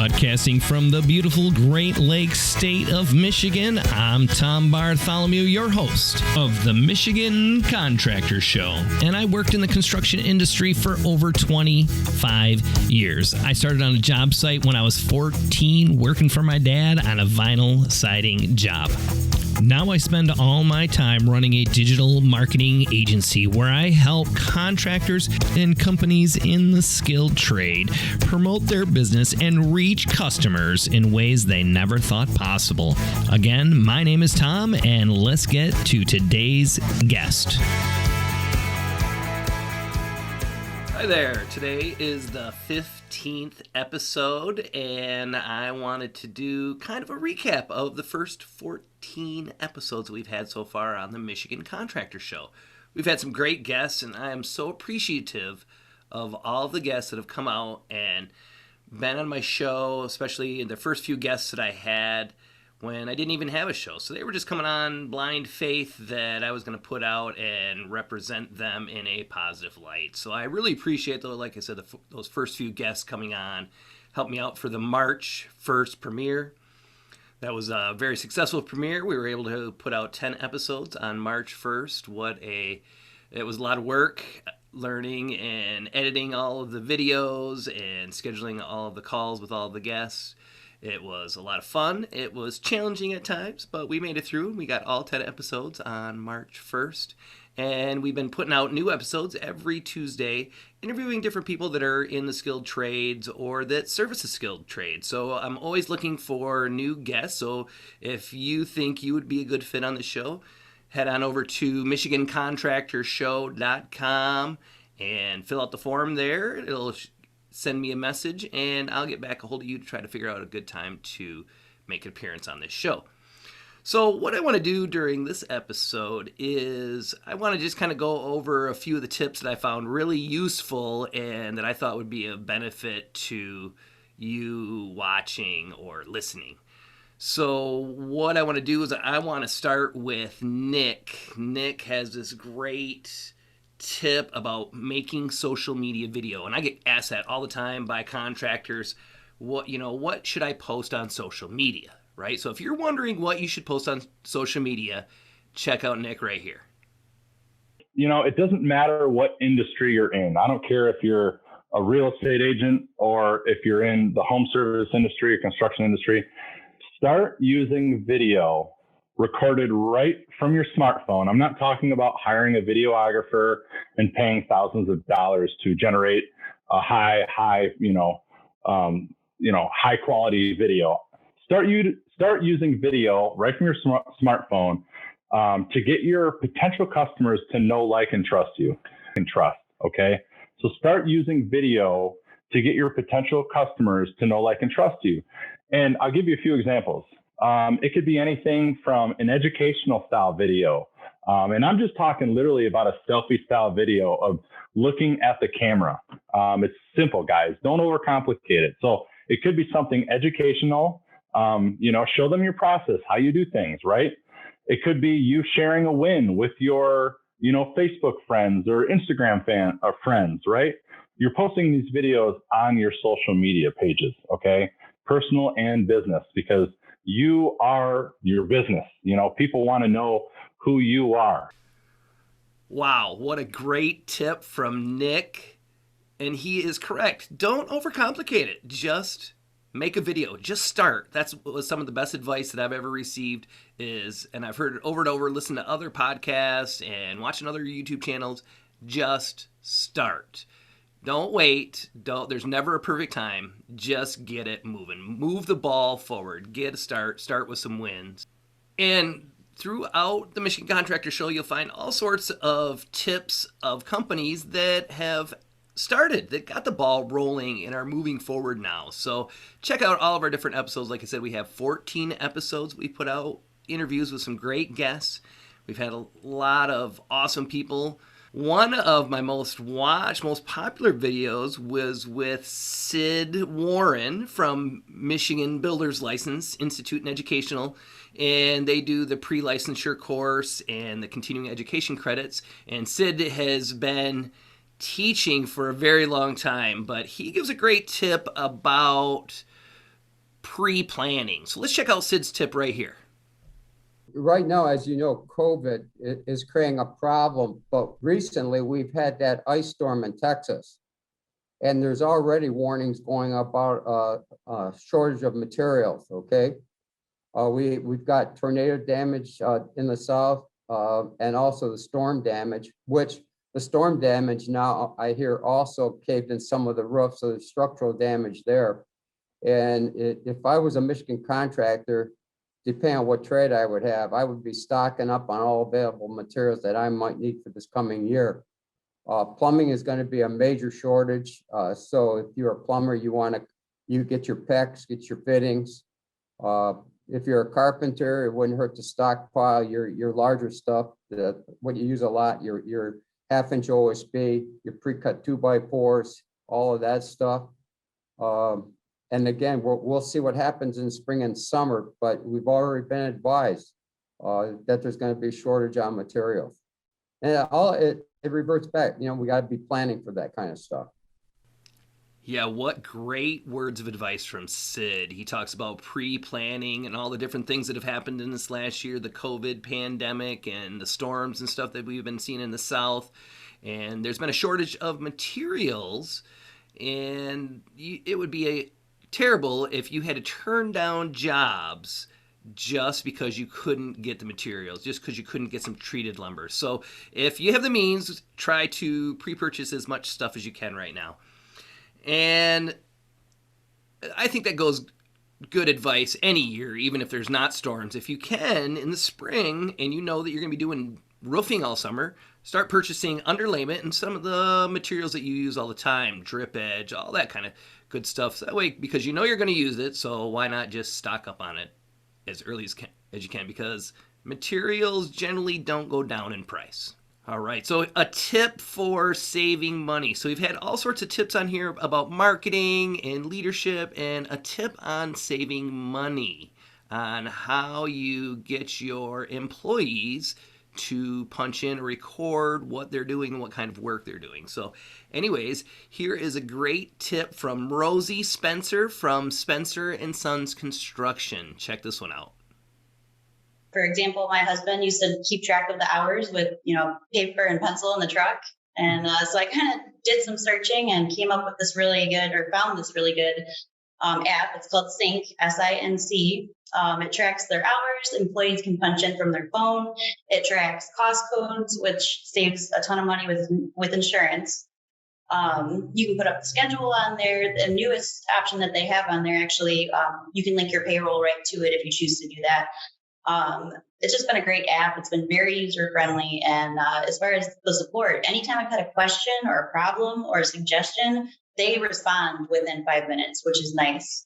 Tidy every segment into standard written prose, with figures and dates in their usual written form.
Broadcasting from the beautiful Great Lakes state of Michigan, I'm Tom Bartholomew, your host of the Michigan Contractor Show. And I worked in the construction industry for over 25 years. I started on a job site when I was 14, working for my dad on a vinyl siding job. Now I spend all my time running a digital marketing agency where I help contractors and companies in the skilled trade promote their business and reach customers in ways they never thought possible. Again, my name is Tom, and let's get to today's guest. Hi there. Today is the 15th episode, and I wanted to do kind of a recap of the first 14 episodes we've had so far on the Michigan Contractor Show. We've had some great guests, and I am so appreciative of all the guests that have come out and been on my show, especially the first few guests that I had when I didn't even have a show. So they were just coming on blind faith that I was going to put out and represent them in a positive light. So I really appreciate, though, like I said, those first few guests coming on helped me out for the March 1st premiere. That was a very successful premiere. We were able to put out 10 episodes on March 1st. It was a lot of work, learning and editing all of the videos and scheduling all of the calls with all of the guests. It was a lot of fun. It was challenging at times, but we made it through. We got all 10 episodes on March 1st, and we've been putting out new episodes every Tuesday, interviewing different people that are in the skilled trades or that service the skilled trades. So I'm always looking for new guests. So if you think you would be a good fit on the show, head on over to MichiganContractorShow.com and fill out the form there. It'll send me a message, and I'll get back a hold of you to try to figure out a good time to make an appearance on this show. So what I want to do during this episode is I want to just kind of go over a few of the tips that I found really useful and that I thought would be a benefit to you watching or listening. So what I want to do is I want to start with Nick. Nick has this great tip about making social media video, and I get asked that all the time by contractors. What should I post on social media, right? So if you're wondering what you should post on social media, check out Nick right here. It doesn't matter what industry you're in. I don't care if you're a real estate agent or if you're in the home service industry or construction industry. Start using video recorded right from your smartphone. I'm not talking about hiring a videographer and paying thousands of dollars to generate a high quality video. Start using video right from your smartphone to get your potential customers to know, like, and trust you. Okay. So start using video to get your potential customers to know, like, and trust you. And I'll give you a few examples. It could be anything from an educational style video. And I'm just talking literally about a selfie style video of looking at the camera. It's simple, guys. Don't overcomplicate it. So it could be something educational. Show them your process, how you do things, right? It could be you sharing a win with your, Facebook friends or Instagram friends, right? You're posting these videos on your social media pages, okay? Personal and business, because you are your business. People want to know who you are. Wow, what a great tip from Nick. And he is correct. Don't overcomplicate it. Just make a video. Just start. That's some of the best advice that I've ever received is, and I've heard it over and over, listen to other podcasts and watching other YouTube channels. Just start. Don't wait. There's never a perfect time. Just get it moving. Move the ball forward. Get a start. Start with some wins. And throughout the Michigan Contractor Show, you'll find all sorts of tips of companies that have started, that got the ball rolling and are moving forward now. So check out all of our different episodes. Like I said, we have 14 episodes we put out, interviews with some great guests. We've had a lot of awesome people. One of my most watched, most popular videos was with Sid Warren from Michigan Builder's License Institute and Educational, and they do the pre-licensure course and the continuing education credits. And Sid has been teaching for a very long time, but he gives a great tip about pre-planning. So let's check out Sid's tip right here. Right now, as you know, COVID is creating a problem, but recently we've had that ice storm in Texas, and there's already warnings going about shortage of materials. Okay, we've got tornado damage in the south, and also the storm damage, which the storm damage now I hear also caved in some of the roofs, so there's structural damage there. And if I was a Michigan contractor, depending on what trade I would have, I would be stocking up on all available materials that I might need for this coming year. Plumbing is going to be a major shortage. So if you're a plumber, you get your PEX, get your fittings. If you're a carpenter, it wouldn't hurt to stockpile your larger stuff, what you use a lot, your 1/2-inch OSB, your pre-cut 2x4s, all of that stuff. And again, we'll see what happens in spring and summer, but we've already been advised that there's going to be a shortage on materials. And it reverts back. We got to be planning for that kind of stuff. Yeah, what great words of advice from Sid. He talks about pre-planning and all the different things that have happened in this last year, the COVID pandemic and the storms and stuff that we've been seeing in the South. And there's been a shortage of materials, and it would be terrible if you had to turn down jobs just because you couldn't get the materials, just because you couldn't get some treated lumber. So if you have the means, try to pre-purchase as much stuff as you can right now. And I think that goes good advice any year, even if there's not storms. If you can, in the spring, and you know that you're going to be doing roofing all summer, start purchasing underlayment and some of the materials that you use all the time, drip edge, all that kind of good stuff. So that way, because you know you're going to use it, so why not just stock up on it as early as you can, because materials generally don't go down in price. All right, so a tip for saving money. So we've had all sorts of tips on here about marketing and leadership, and a tip on saving money, on how you get your employees to punch in or record what they're doing and what kind of work they're doing. So anyways, here is a great tip from Rosie Spencer from Spencer & Sons Construction. Check this one out. For example, my husband used to keep track of the hours with, paper and pencil in the truck. And so I kind of did some searching and came up with this really good, or found this really good app. It's called Sync, SINC. It tracks their hours. Employees can punch in from their phone. It tracks cost codes, which saves a ton of money with insurance. You can put up the schedule on there. The newest option that they have on there, actually, you can link your payroll right to it if you choose to do that. It's just been a great app. It's been very user friendly. And as far as the support, anytime I've had a question or a problem or a suggestion, they respond within 5 minutes, which is nice.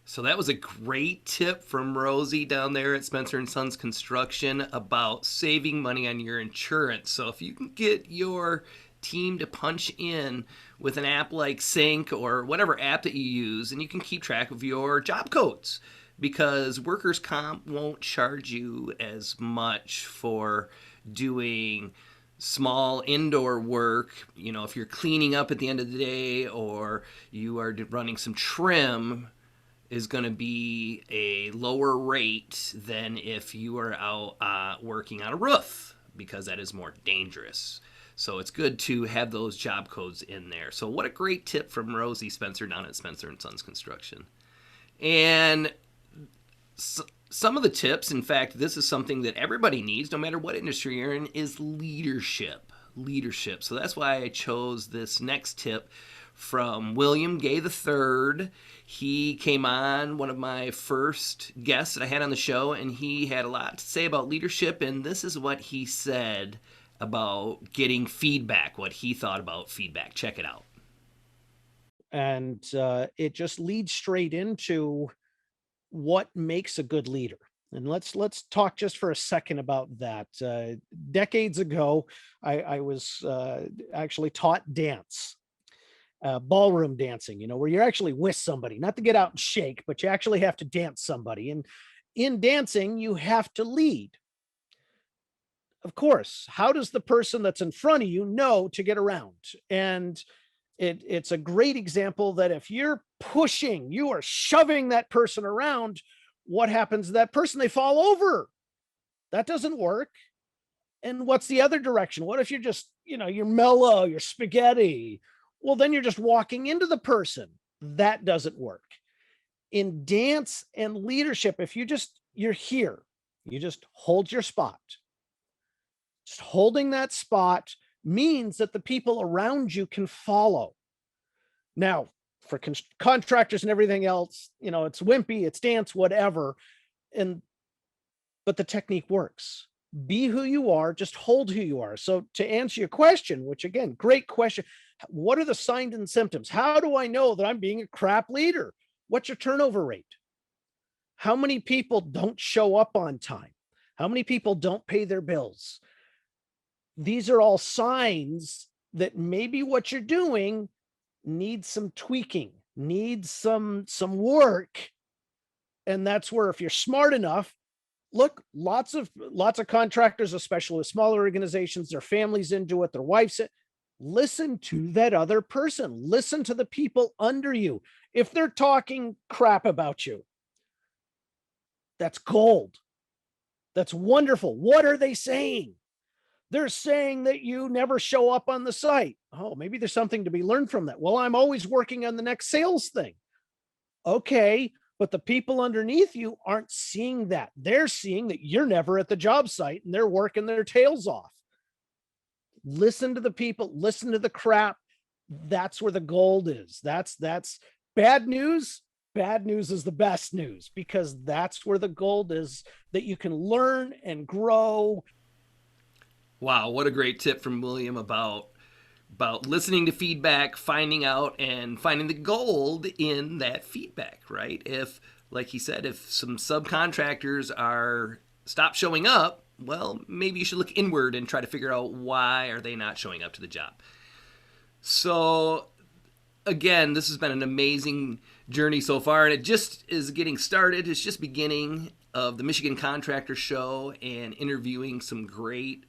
So that was a great tip from Rosie down there at Spencer & Sons Construction about saving money on your insurance. So if you can get your team to punch in with an app like Sync or whatever app that you use, and you can keep track of your job codes, because workers' comp won't charge you as much for doing small indoor work. If you're cleaning up at the end of the day or you are running some trim, is going to be a lower rate than if you are out working on a roof, because that is more dangerous. So it's good to have those job codes in there. So what a great tip from Rosie Spencer down at Spencer & Sons Construction. And some of the tips, in fact, this is something that everybody needs, no matter what industry you're in, is leadership. So that's why I chose this next tip from William Gay III. He came on, one of my first guests that I had on the show, and he had a lot to say about leadership, and this is what he said about getting feedback, what he thought about feedback. Check it out. And it just leads straight into what makes a good leader. And let's talk just for a second about that. Decades ago, I was actually taught dance, ballroom dancing, where you're actually with somebody, not to get out and shake, but you actually have to dance somebody. And in dancing, you have to lead. Of course, how does the person that's in front of you know to get around? And It's a great example that if you're pushing, you are shoving that person around, what happens to that person? They fall over. That doesn't work. And what's the other direction? What if you're just, you're mellow, you're spaghetti? Well, then you're just walking into the person. That doesn't work. In dance and leadership, if you're here, you just hold your spot. Just holding that spot means that the people around you can follow. Now, for contractors and everything else, it's wimpy, it's dance, whatever. But the technique works. Be who you are, just hold who you are. So to answer your question, which again, great question, what are the signs and symptoms? How do I know that I'm being a crap leader? What's your turnover rate? How many people don't show up on time? How many people don't pay their bills? These are all signs that maybe what you're doing needs some tweaking, needs some work. And that's where, if you're smart enough, look, lots of contractors, especially with smaller organizations, their families into it, their wives, listen to that other person, listen to the people under you. If they're talking crap about you, that's gold. That's wonderful. What are they saying? They're saying that you never show up on the site. Oh, maybe there's something to be learned from that. Well, I'm always working on the next sales thing. Okay, but the people underneath you aren't seeing that. They're seeing that you're never at the job site and they're working their tails off. Listen to the people, listen to the crap. That's where the gold is. That's bad news. Bad news is the best news, because that's where the gold is, that you can learn and grow. Wow, what a great tip from William about listening to feedback, finding out and finding the gold in that feedback, right? If, like he said, if some subcontractors stop showing up, well, maybe you should look inward and try to figure out why are they not showing up to the job. So again, this has been an amazing journey so far, and it just is getting started. It's just beginning of the Michigan Contractor Show and interviewing some great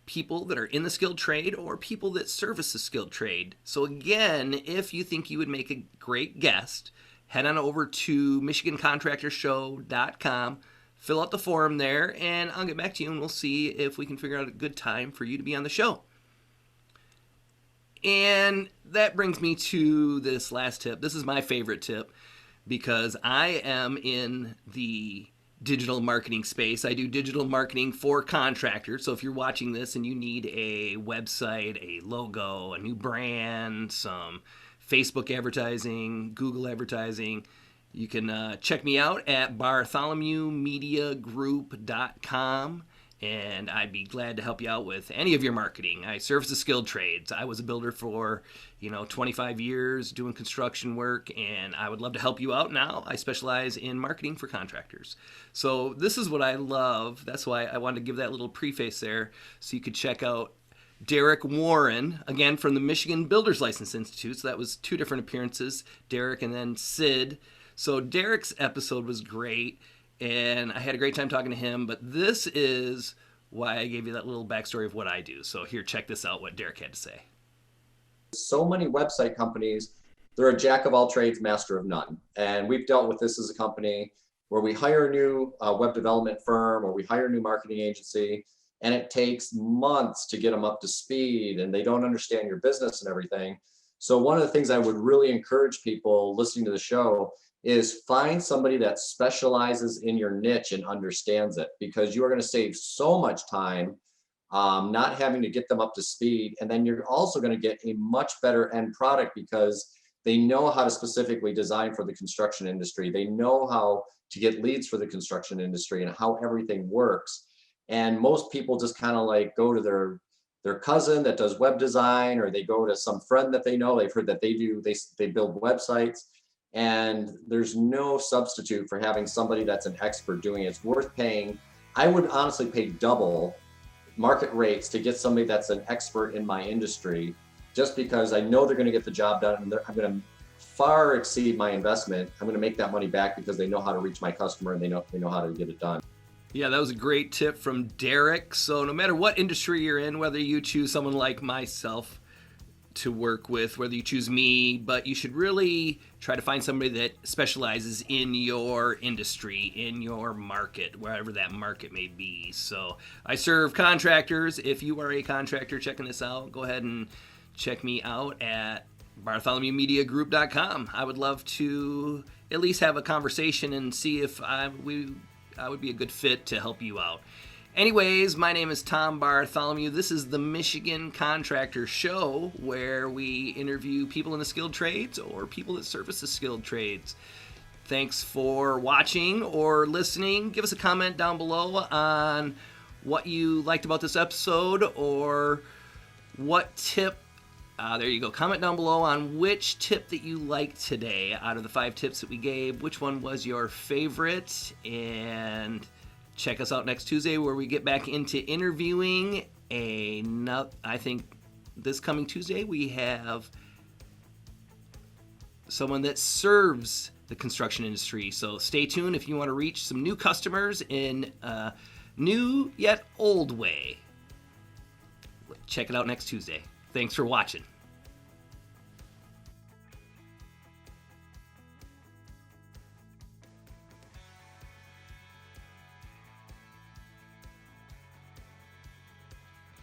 people that are in the skilled trade or people that service the skilled trade. So again, if you think you would make a great guest, head on over to michigancontractorshow.com, fill out the form there, and I'll get back to you and we'll see if we can figure out a good time for you to be on the show. And that brings me to this last tip. This is my favorite tip because I am in the digital marketing space. I do digital marketing for contractors. So if you're watching this and you need a website, a logo, a new brand, some Facebook advertising, Google advertising, you can check me out at bartholomewmediagroup.com. And I'd be glad to help you out with any of your marketing. I service the skilled trades. I was a builder for, 25 years doing construction work, and I would love to help you out now. I specialize in marketing for contractors. So this is what I love. That's why I wanted to give that little preface there so you could check out Derek Warren, again, from the Michigan Builders License Institute. So that was 2 different appearances, Derek and then Sid. So Derek's episode was great. And I had a great time talking to him, but this is why I gave you that little backstory of what I do. So here, check this out, what Derek had to say. So many website companies, they're a jack of all trades, master of none. And we've dealt with this as a company where we hire a new web development firm or we hire a new marketing agency, and it takes months to get them up to speed and they don't understand your business and everything. So one of the things I would really encourage people listening to the show is find somebody that specializes in your niche and understands it, because you are going to save so much time not having to get them up to speed. And then you're also going to get a much better end product because they know how to specifically design for the construction industry. They know how to get leads for the construction industry and how everything works. And most people just kind of like go to their cousin that does web design, or they go to some friend that they know, they've heard that they build websites. And there's no substitute for having somebody that's an expert doing it. It's worth paying. I would honestly pay double market rates to get somebody that's an expert in my industry, just because I know they're going to get the job done, and I'm going to far exceed my investment. I'm going to make that money back because they know how to reach my customer and they know how to get it done. Yeah, that was a great tip from Derek. So no matter what industry you're in, whether you choose someone like myself, to work with, whether you choose me, but you should really try to find somebody that specializes in your industry, in your market, wherever that market may be. So I serve contractors. If you are a contractor checking this out, go ahead and check me out at bartholomewmediagroup.com. I would love to at least have a conversation and see if I would be a good fit to help you out. Anyways, my name is Tom Bartholomew. This is the Michigan Contractor Show, where we interview people in the skilled trades or people that service the skilled trades. Thanks for watching or listening. Give us a comment down below on what you liked about this episode or what tip. There you go. Comment down below on which tip that you liked today out of the 5 tips that we gave. Which one was your favorite? And check us out next Tuesday where we get back into interviewing. I think this coming Tuesday we have someone that serves the construction industry. So stay tuned if you want to reach some new customers in a new yet old way. Check it out next Tuesday. Thanks for watching.